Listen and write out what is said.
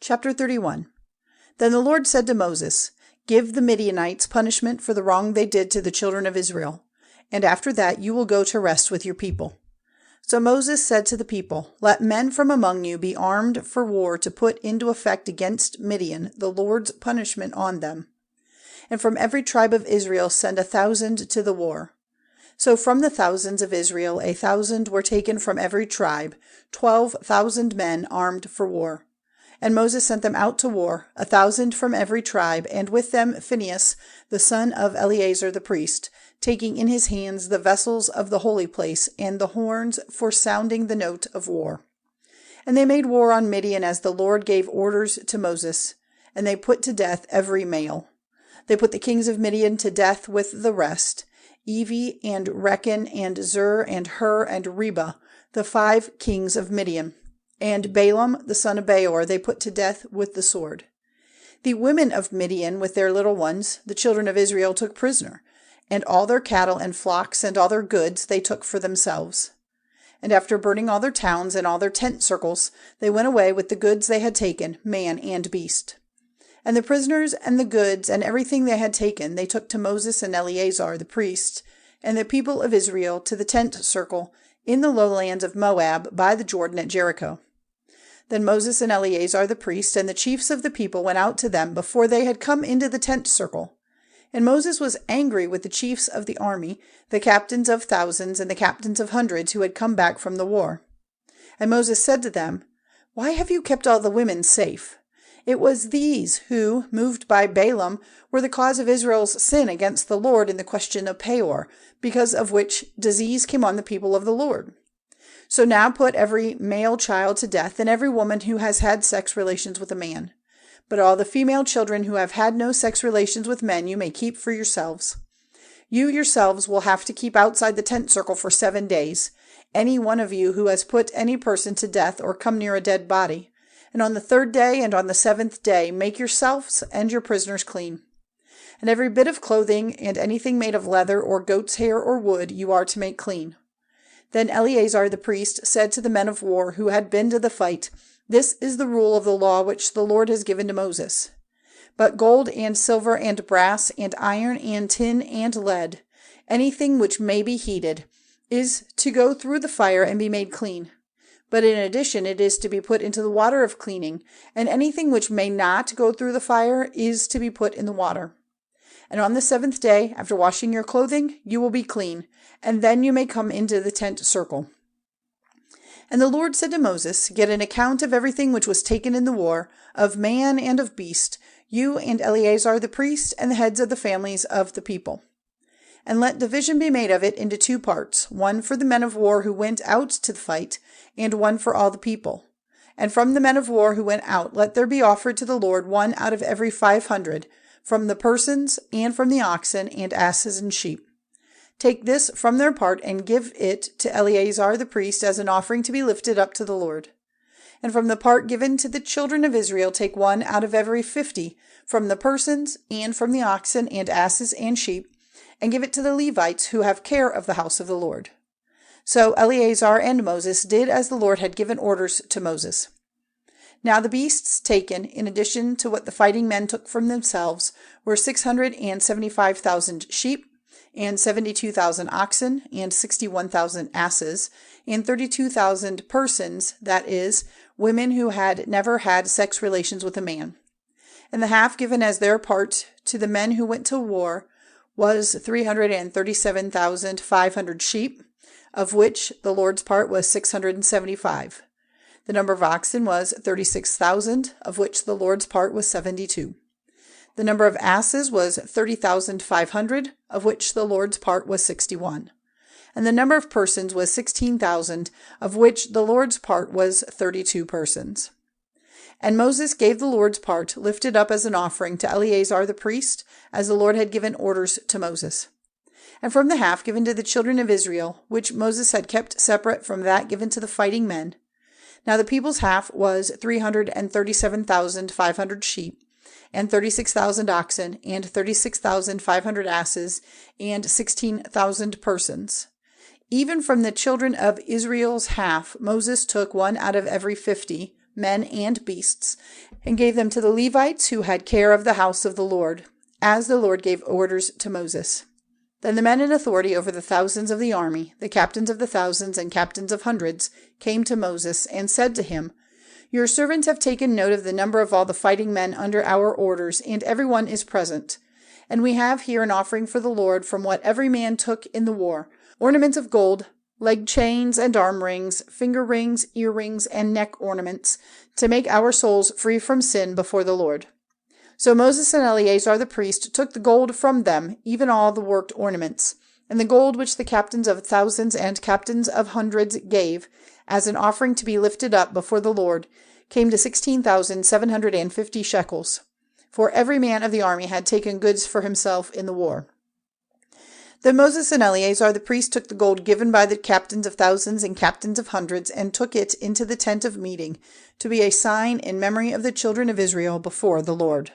Chapter 31. Then the Lord said to Moses, "Give the Midianites punishment for the wrong they did to the children of Israel, and after that you will go to rest with your people." So Moses said to the people, "Let men from among you be armed for war to put into effect against Midian the Lord's punishment on them. And from every tribe of Israel send 1,000 to the war." So from the thousands of Israel 1,000 were taken from every tribe, 12,000 men armed for war. And Moses sent them out to war, 1,000 from every tribe, and with them Phinehas, the son of Eleazar the priest, taking in his hands the vessels of the holy place and the horns for sounding the note of war. And they made war on Midian as the Lord gave orders to Moses, and they put to death every male. They put the kings of Midian to death with the rest, Evi and Rechen and Zur and Hur and Reba, the 5 kings of Midian. And Balaam, the son of Beor, they put to death with the sword. The women of Midian with their little ones, the children of Israel, took prisoner, and all their cattle and flocks and all their goods they took for themselves. And after burning all their towns and all their tent circles, they went away with the goods they had taken, man and beast. And the prisoners and the goods and everything they had taken they took to Moses and Eleazar the priest, and the people of Israel to the tent circle in the lowlands of Moab by the Jordan at Jericho. Then Moses and Eleazar the priest and the chiefs of the people went out to them before they had come into the tent circle. And Moses was angry with the chiefs of the army, the captains of thousands and the captains of hundreds who had come back from the war. And Moses said to them, "Why have you kept all the women safe? It was these who, moved by Balaam, were the cause of Israel's sin against the Lord in the question of Peor, because of which disease came on the people of the Lord. So now put every male child to death, and every woman who has had sex relations with a man. But all the female children who have had no sex relations with men you may keep for yourselves. You yourselves will have to keep outside the tent circle for 7 days, any one of you who has put any person to death or come near a dead body. And on the 3rd day and on the 7th day make yourselves and your prisoners clean. And every bit of clothing and anything made of leather or goat's hair or wood you are to make clean." Then Eleazar the priest said to the men of war who had been to the fight, "This is the rule of the law which the Lord has given to Moses. But gold and silver and brass and iron and tin and lead, anything which may be heated, is to go through the fire and be made clean. But in addition it is to be put into the water of cleaning, and anything which may not go through the fire is to be put in the water. And on the 7th day, after washing your clothing, you will be clean, and then you may come into the tent circle." And the Lord said to Moses, "Get an account of everything which was taken in the war, of man and of beast, you and Eleazar the priest, and the heads of the families of the people. And let division be made of it into 2 parts, one for the men of war who went out to the fight, and one for all the people. And from the men of war who went out, let there be offered to the Lord one out of every 500, from the persons, and from the oxen, and asses, and sheep. Take this from their part, and give it to Eleazar the priest as an offering to be lifted up to the Lord. And from the part given to the children of Israel take one out of every 50, from the persons, and from the oxen, and asses, and sheep, and give it to the Levites who have care of the house of the Lord." So Eleazar and Moses did as the Lord had given orders to Moses. Now the beasts taken, in addition to what the fighting men took from themselves, were 675,000 sheep, and 72,000 oxen, and 61,000 asses, and 32,000 persons, that is, women who had never had sex relations with a man. And the half given as their part to the men who went to war was 337,500 sheep, of which the Lord's part was 675. The number of oxen was 36,000, of which the Lord's part was 72. The number of asses was 30,500, of which the Lord's part was 61. And the number of persons was 16,000, of which the Lord's part was 32 persons. And Moses gave the Lord's part, lifted up as an offering, to Eleazar the priest, as the Lord had given orders to Moses. And from the half given to the children of Israel, which Moses had kept separate from that given to the fighting men. Now the people's half was 337,500 sheep, and 36,000 oxen, and 36,500 asses, and 16,000 persons. Even from the children of Israel's half, Moses took one out of every 50, men and beasts, and gave them to the Levites who had care of the house of the Lord, as the Lord gave orders to Moses. Then the men in authority over the thousands of the army, the captains of the thousands and captains of hundreds, came to Moses and said to him, Your servants have taken note of the number of all the fighting men under our orders, and everyone is present. And we have here an offering for the Lord from what every man took in the war, ornaments of gold, leg chains and arm rings, finger rings, earrings, and neck ornaments, to make our souls free from sin before the Lord. So Moses and Eleazar the priest took the gold from them, even all the worked ornaments, and the gold which the captains of thousands and captains of hundreds gave, as an offering to be lifted up before the Lord, came to 16,750 shekels. For every man of the army had taken goods for himself in the war. Then Moses and Eleazar the priest took the gold given by the captains of thousands and captains of hundreds, and took it into the tent of meeting, to be a sign in memory of the children of Israel before the Lord.